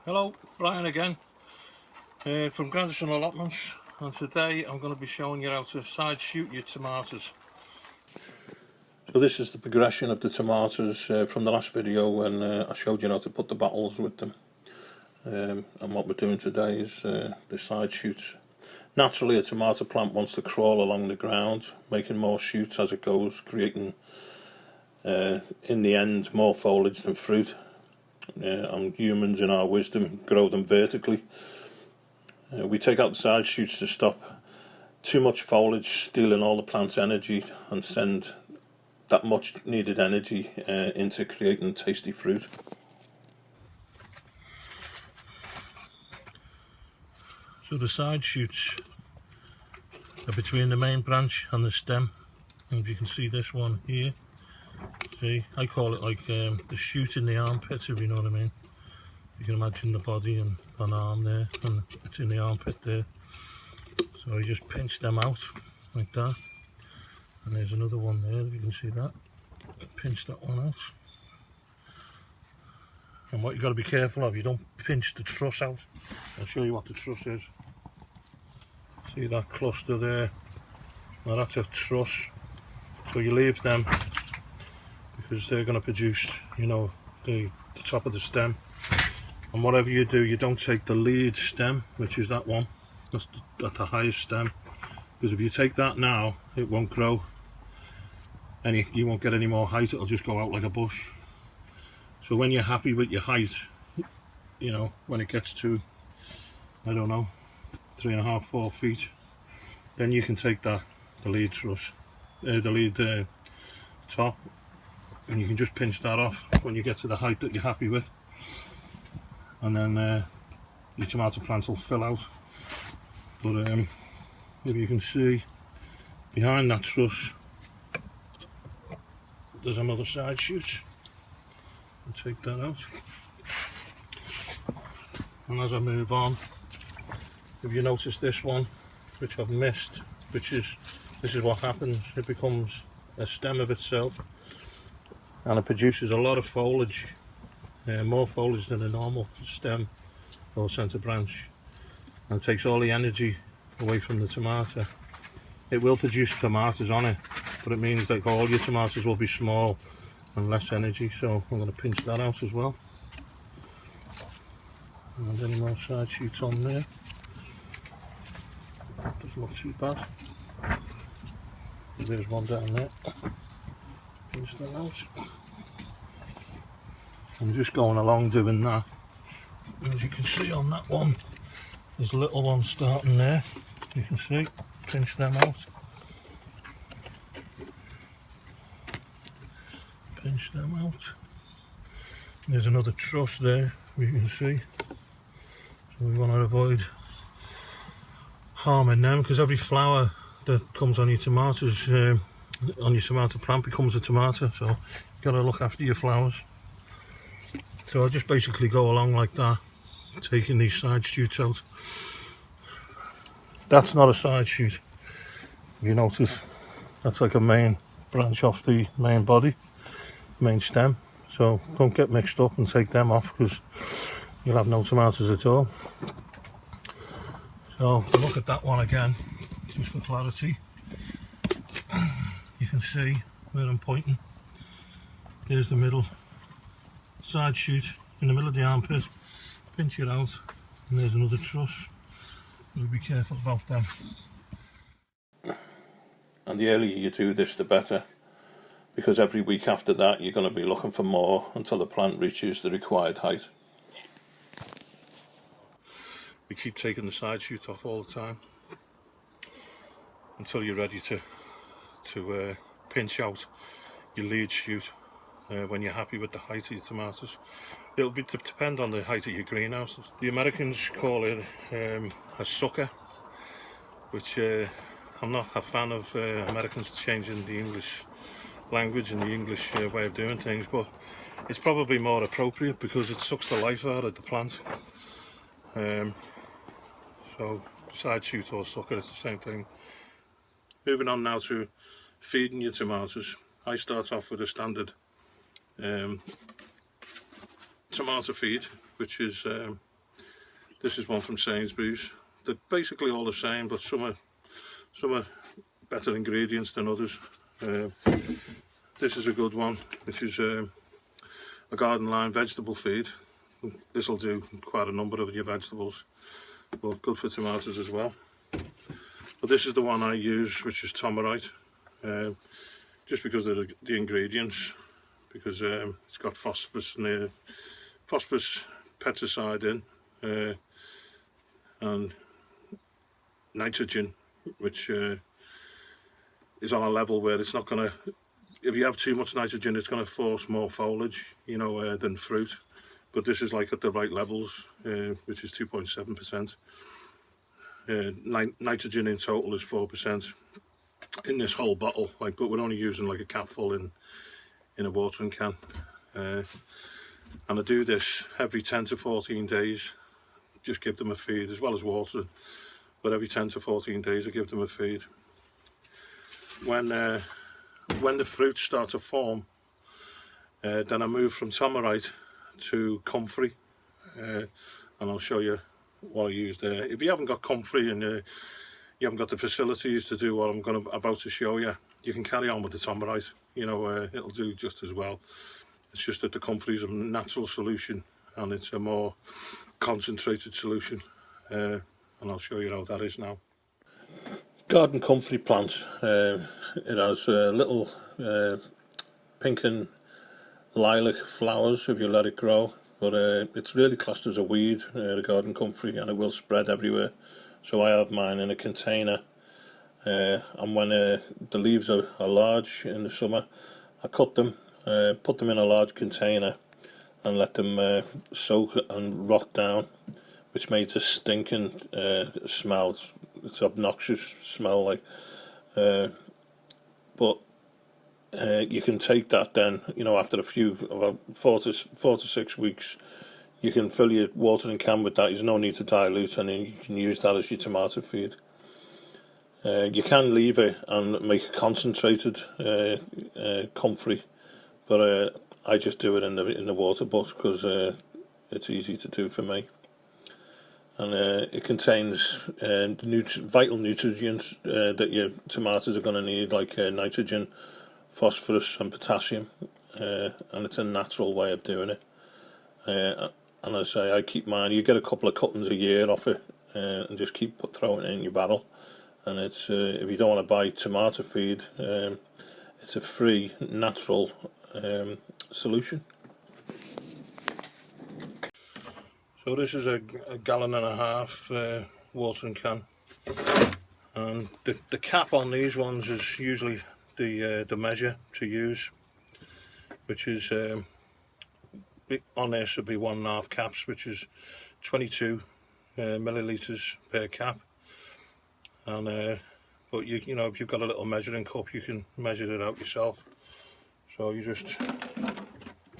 Hello, Brian again from Grandison Allotments, and today I'm going to be showing you how to side shoot your tomatoes. So this is the progression of the tomatoes from the last video when I showed you how to put the battles with them. And what we're doing today is the side shoots. Naturally a tomato plant wants to crawl along the ground, making more shoots as it goes, creating in the end more foliage than fruit. And humans in our wisdom grow them vertically. We take out the side shoots to stop too much foliage stealing all the plant's energy and send that much needed energy into creating tasty fruit. So the side shoots are between the main branch and the stem, and you can see this one here. See, I call it like the shoot in the armpit, if you know what I mean. You can imagine the body and an arm there, and it's in the armpit there. So you just pinch them out like that, and there's another one there, if you can see that. Pinch that one out. And what you've got to be careful of, you don't pinch the truss out. I'll show you what the truss is. See that cluster there? Now that's a truss. So you leave them because they're going to produce, you know, the top of the stem. And whatever you do, you don't take the lead stem, which is that one. That's the highest stem. Because if you take that now, it won't grow. And you won't get any more height, it'll just go out like a bush. So when you're happy with your height, you know, when it gets to, I don't know, 3.5, 4 feet, then you can take the lead truss, the lead top, and you can just pinch that off when you get to the height that you're happy with, and then your tomato plant will fill out. But if you can see behind that truss, there's another side shoot. I'll take that out, and as I move on, if you notice this one, which I've missed, this is what happens. It becomes a stem of itself, and it produces a lot of foliage, more foliage than a normal stem or centre branch, and takes all the energy away from the tomato. It will produce tomatoes on it, but it means that all your tomatoes will be small and less energy. So I'm going to pinch that out as well. And any more side shoots on there. Doesn't look too bad. There's one down there. Pinch that out. I'm just going along doing that. As you can see on that one, there's little ones starting there. You can see, pinch them out. Pinch them out. There's another truss there, you can see. So we want to avoid harming them, because every flower that comes on your tomatoes, on your tomato plant, becomes a tomato. So you've got to look after your flowers. So I just basically go along like that, taking these side shoots out. That's not a side shoot. If you notice, that's like a main branch off the main body, main stem. So don't get mixed up and take them off, because you'll have no tomatoes at all. So look at that one again, just for clarity. You can see where I'm pointing. There's the middle side shoot in the middle of the armpit. Pinch it out, and there's another truss. You'll be careful about them. And the earlier you do this, the better, because every week after that you're going to be looking for more until the plant reaches the required height. We keep taking the side shoot off all the time until you're ready to pinch out your lead shoot when you're happy with the height of your tomatoes. It'll depend on the height of your greenhouse. The Americans call it a sucker, which I'm not a fan of Americans changing the English language and the English way of doing things, but it's probably more appropriate because it sucks the life out of the plant. So side shoot or sucker, it's the same thing. Moving on now to feeding your tomatoes. I start off with a standard tomato feed, which is This is one from Sainsbury's. They're basically all the same, but some are better ingredients than others. This is a good one, which is a garden line vegetable feed. This will do quite a number of your vegetables, but good for tomatoes as well. But this is the one I use, which is TAomato, just because of the ingredients, because it's got phosphorus pesticide in, and nitrogen, which is on a level where it's not going to, if you have too much nitrogen, it's going to force more foliage, you know, than fruit. But this is like at the right levels, which is 2.7%. Nitrogen in total is 4% in this whole bottle, like, but we're only using like a capful in a watering can. And I do this every 10 to 14 days, just give them a feed as well as watering, but every 10 to 14 days I give them a feed. When the fruits start to form, then I move from TAomato to comfrey, and I'll show you what I use there. If you haven't got comfrey and you haven't got the facilities to do what I'm about to show you, you can carry on with the TAomato. You know, it'll do just as well. It's just that the comfrey is a natural solution and it's a more concentrated solution, and I'll show you how that is now. Garden comfrey plant. It has little pink and lilac flowers if you let it grow, but it's really classed as a weed, the garden comfrey, and it will spread everywhere. So I have mine in a container, and when the leaves are large in the summer, I cut them, put them in a large container and let them soak and rot down, which makes a stinking smell. It's obnoxious smell, like, but you can take that then, you know, after about 4 to 6 weeks, you can fill your watering can with that. There's no need to dilute, and then you can use that as your tomato feed. You can leave it and make a concentrated comfrey, but I just do it in the water butt because it's easy to do for me. And it contains vital nutrients that your tomatoes are going to need, like nitrogen, phosphorus and potassium, and it's a natural way of doing it. And I say I keep mine. You get a couple of cuttings a year off it, and just keep throwing it in your barrel. And it's if you don't want to buy tomato feed, it's a free, natural solution. So this is a 1.5 gallon watering can, and the cap on these ones is usually the measure to use, which is on there should be 1.5 caps, which is 22 millilitres per cap. And but you know, if you've got a little measuring cup, you can measure it out yourself. So you just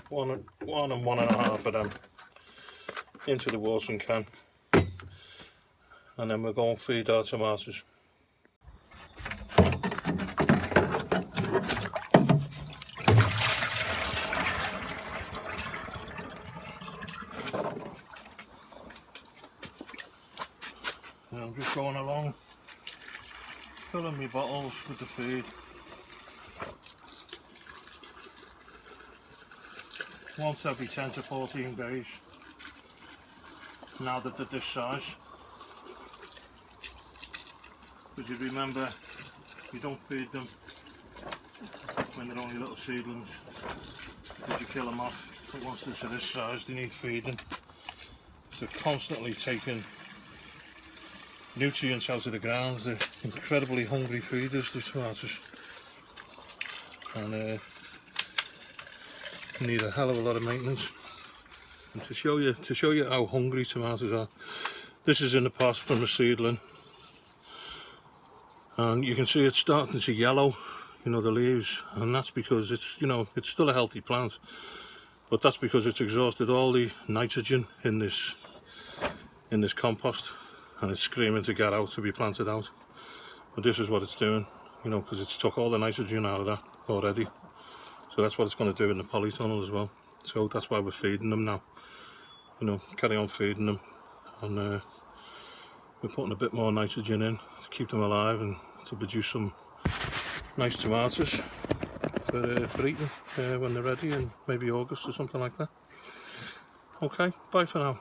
one and 1.5 of them into the watering can, and then we're going to feed our tomatoes. And I'm just going along, filling my bottles with the feed. Once every 10 to 14 days. Now that they're this size, because you remember, you don't feed them when they're only little seedlings, because you kill them off. But once they're this size, they need feeding. They're constantly taking nutrients out of the ground. They're incredibly hungry feeders, the tomatoes, and need a hell of a lot of maintenance. And to show you how hungry tomatoes are, this is in the pot from the seedling, and you can see it's starting to yellow, you know, the leaves, and that's because it's, you know, it's still a healthy plant, but that's because it's exhausted all the nitrogen in this compost, and it's screaming to get out, to be planted out. But this is what it's doing, you know, because it's took all the nitrogen out of that already. So that's what it's going to do in the polytunnel as well. So that's why we're feeding them now. You know, carry on feeding them, and we're putting a bit more nitrogen in to keep them alive and to produce some nice tomatoes for eating when they're ready in maybe August or something like that. Okay, bye for now.